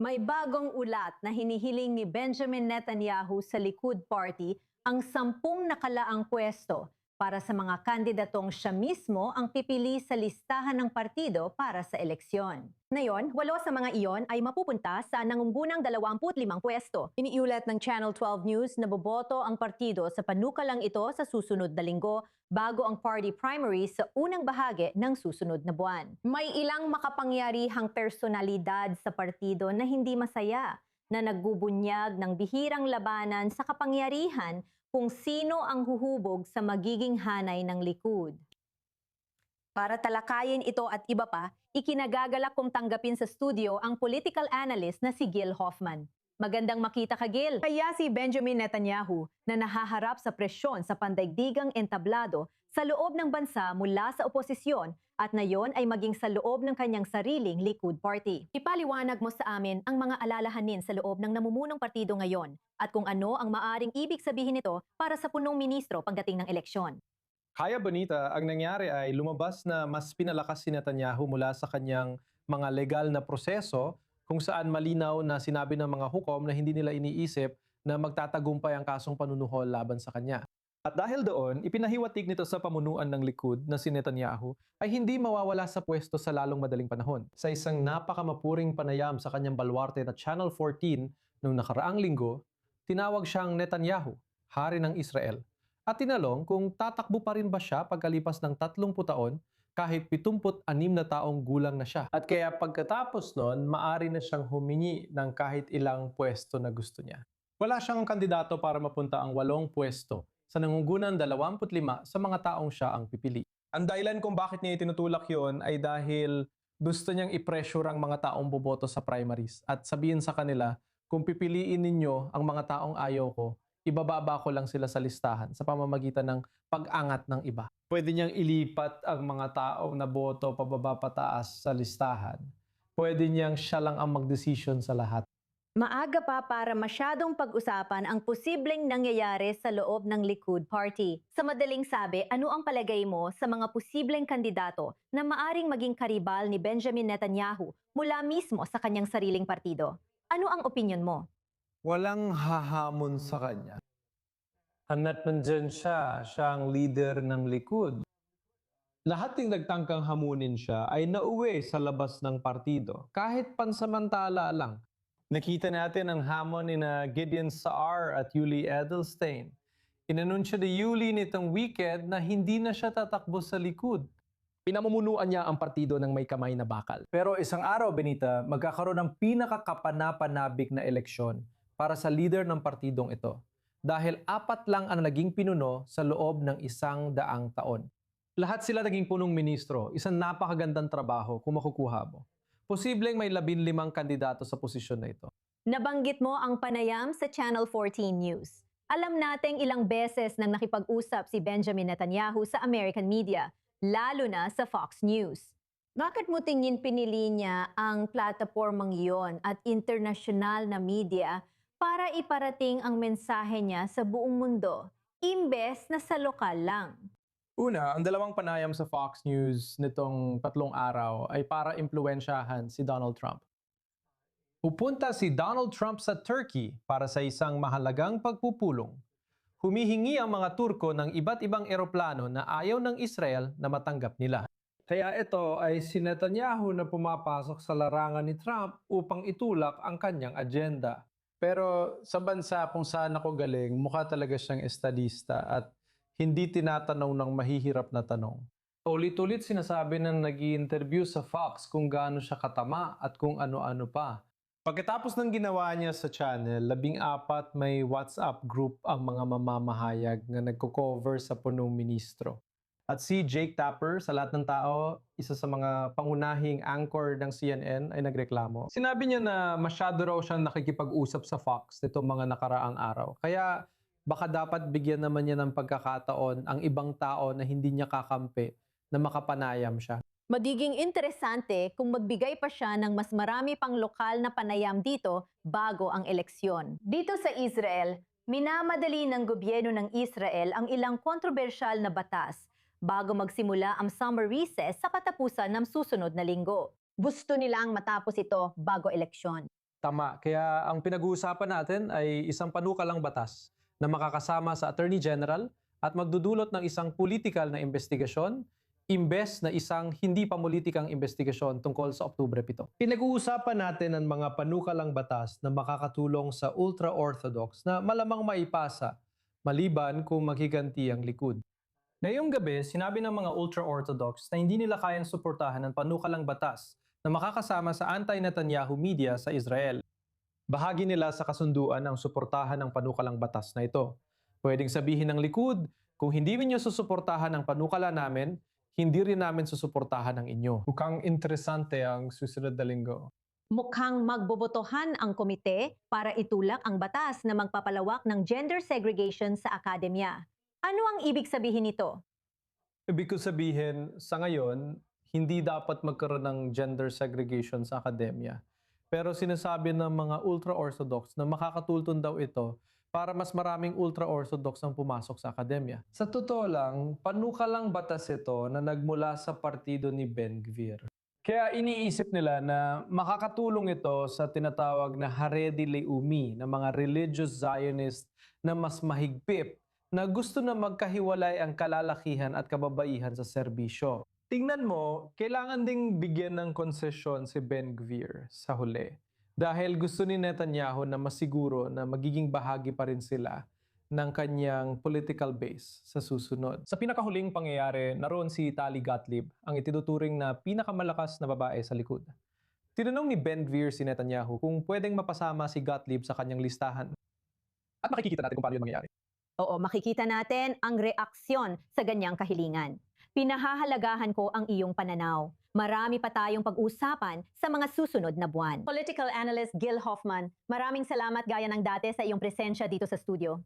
May bagong ulat na hinihiling ni Benjamin Netanyahu sa Likud Party ang 10 nakalaang pwesto para sa mga kandidatong siya mismo ang pipili sa listahan ng partido para sa eleksyon. Ngayon, 8 sa mga iyon ay mapupunta sa nangungunang 25 pwesto. Iniulat ng Channel 12 News na boboto ang partido sa panukalang ito sa susunod na linggo bago ang party primary sa unang bahagi ng susunod na buwan. May ilang makapangyarihang personalidad sa partido na hindi masaya na nagbubunyag ng bihirang labanan sa kapangyarihan kung sino ang huhubog sa magiging hanay ng Likud. Para talakayin ito at iba pa, ikinagagalak kong tanggapin sa studio ang political analyst na si Gil Hoffman. Magandang makita ka, Gil. Kaya si Benjamin Netanyahu na nahaharap sa presyon sa pandaigdigang entablado sa loob ng bansa mula sa oposisyon at ngayon ay maging sa loob ng kanyang sariling Likud Party. Ipaliwanag mo sa amin ang mga alalahanin sa loob ng namumunong partido ngayon at kung ano ang maaring ibig sabihin nito para sa punong ministro pagdating ng eleksyon. Kaya Bonita, ang nangyari ay lumabas na mas pinalakas si Netanyahu mula sa kanyang mga legal na proseso kung saan malinaw na sinabi ng mga hukom na hindi nila iniisip na magtatagumpay ang kasong panunuhol laban sa kanya. At dahil doon, ipinahiwatig nito sa pamunuan ng Likud na si Netanyahu ay hindi mawawala sa pwesto sa lalong madaling panahon. Sa isang napakamapuring panayam sa kanyang baluarte na Channel 14 noong nakaraang linggo, tinawag siyang Netanyahu, hari ng Israel, at tinalong kung tatakbo pa rin ba siya pagkalipas ng 30 taon kahit 76 na taong gulang na siya. At kaya pagkatapos noon, maari na siyang humingi ng kahit ilang pwesto na gusto niya. Wala siyang kandidato para mapunta ang 8 pwesto sa nangungunang 25 sa mga taong siya ang pipili. Ang dahilan kung bakit niya itinutulak yun ay dahil gusto niyang i-pressure ang mga taong boboto sa primaries at sabihin sa kanila, kung pipiliin ninyo ang mga taong ayaw ko, ibababa ko lang sila sa listahan sa pamamagitan ng pag-angat ng iba. Pwede niyang ilipat ang mga taong naboto pababa pataas sa listahan. Pwede niyang siya lang ang magdesisyon sa lahat. Maaga pa para masyadong pag-usapan ang posibleng nangyayari sa loob ng Likud Party. Sa madaling sabi, ano ang palagay mo sa mga posibleng kandidato na maaring maging karibal ni Benjamin Netanyahu mula mismo sa kanyang sariling partido? Ano ang opinyon mo? Walang hahamon sa kanya. Hanggat nandyan siya ang leader ng Likud. Lahat ng nagtangkang hamunin siya ay nauwi sa labas ng partido, kahit pansamantala lang. Nakita natin ang hamon ni Gideon Saar at Yuli Edelstein. Inanunsyo ni Yuli nitong weekend na hindi na siya tatakbo sa Likud. Pinamumunuan niya ang partido ng may kamay na bakal. Pero isang araw, Benita, magkakaroon ng pinakakapanapanabik na eleksyon para sa leader ng partidong ito. Dahil 4 lang ang naging pinuno sa loob ng 100 taon. Lahat sila naging punong ministro, isang napakagandang trabaho kung makukuha mo. Posibleng may 15 kandidato sa posisyon na ito. Nabanggit mo ang panayam sa Channel 14 News. Alam nating ilang beses nang nakipag-usap si Benjamin Netanyahu sa American media, lalo na sa Fox News. Bakit mo tingin pinili niya ang platapormang iyon at internasyonal na media para iparating ang mensahe niya sa buong mundo, imbes na sa lokal lang? Una, ang 2 panayam sa Fox News nitong 3 araw ay para impluwensyahan si Donald Trump. Pupunta si Donald Trump sa Turkey para sa isang mahalagang pagpupulong. Humihingi ang mga Turko ng iba't ibang eroplano na ayaw ng Israel na matanggap nila. Kaya ito ay si Netanyahu na pumapasok sa larangan ni Trump upang itulak ang kanyang agenda. Pero sa bansa kung saan ako galing, mukha talaga siyang estadista at hindi tinatanong ng mahihirap na tanong. Ulit-ulit sinasabi ng nag-i-interview sa Fox kung gaano siya katama at kung ano-ano pa. Pagkatapos ng ginawa niya sa channel, 14 may WhatsApp group ang mga mamamahayag na nagko-cover sa punong ministro. At si Jake Tapper, sa lahat ng tao, isa sa mga pangunahing anchor ng CNN ay nagreklamo. Sinabi niya na masyado raw siyang nakikipag-usap sa Fox nitong mga nakaraang araw. Kaya baka dapat bigyan naman niya ng pagkakataon ang ibang tao na hindi niya kakampi na makapanayam siya. Magiging interesante kung magbigay pa siya ng mas marami pang lokal na panayam dito bago ang eleksyon. Dito sa Israel, minamadali ng gobyerno ng Israel ang ilang kontrobersyal na batas bago magsimula ang summer recess sa katapusan ng susunod na linggo. Gusto nilang matapos ito bago eleksyon. Tama. Kaya ang pinag-uusapan natin ay isang panukalang batas na makakasama sa Attorney General at magdudulot ng isang political na investigasyon imbes na isang hindi pamulitikang investigasyon tungkol sa Oktubre 7. Pinag-uusapan natin ang mga panukalang batas na makakatulong sa ultra-orthodox na malamang maipasa maliban kung maghiganti ang likod. Ngayong gabi, sinabi ng mga ultra-orthodox na hindi nila kayang suportahan ang panukalang batas na makakasama sa anti-Netanyahu media sa Israel. Bahagi nila sa kasunduan ang suportahan ng panukalang batas na ito. Pwedeng sabihin ng likod, kung hindi ninyo susuportahan ang panukala namin, hindi rin namin susuportahan ang inyo. Mukhang interesante ang susunod na linggo. Mukhang magbobotohan ang komite para itulak ang batas na magpapalawak ng gender segregation sa akademya. Ano ang ibig sabihin nito? Ibig ko sabihin, sa ngayon, hindi dapat magkaroon ng gender segregation sa akademya. Pero sinasabi ng mga ultra-orthodox na makakatulong daw ito para mas maraming ultra-orthodox ang pumasok sa akademya. Sa totoo lang, panukalang batas ito na nagmula sa partido ni Ben-Gvir. Kaya iniisip nila na makakatulong ito sa tinatawag na Haredi Leumi ng mga religious Zionist na mas mahigpit na gusto na magkahiwalay ang kalalakihan at kababaihan sa serbisyo. Tingnan mo, kailangan ding bigyan ng konsesyon si Ben-Gvir sa huli. Dahil gusto ni Netanyahu na masiguro na magiging bahagi pa rin sila ng kanyang political base sa susunod. Sa pinakahuling pangyayari, naroon si Tali Gottlieb, ang itinuturing na pinakamalakas na babae sa likod. Tinanong ni Ben-Gvir si Netanyahu kung pwedeng mapasama si Gottlieb sa kanyang listahan. At makikita natin kung paano yun mangyayari. Oo, makikita natin ang reaksyon sa ganyang kahilingan. Pinahahalagahan ko ang iyong pananaw. Marami pa tayong pag-usapan sa mga susunod na buwan. Political analyst Gil Hoffman, maraming salamat gaya ng dati sa iyong presensya dito sa studio.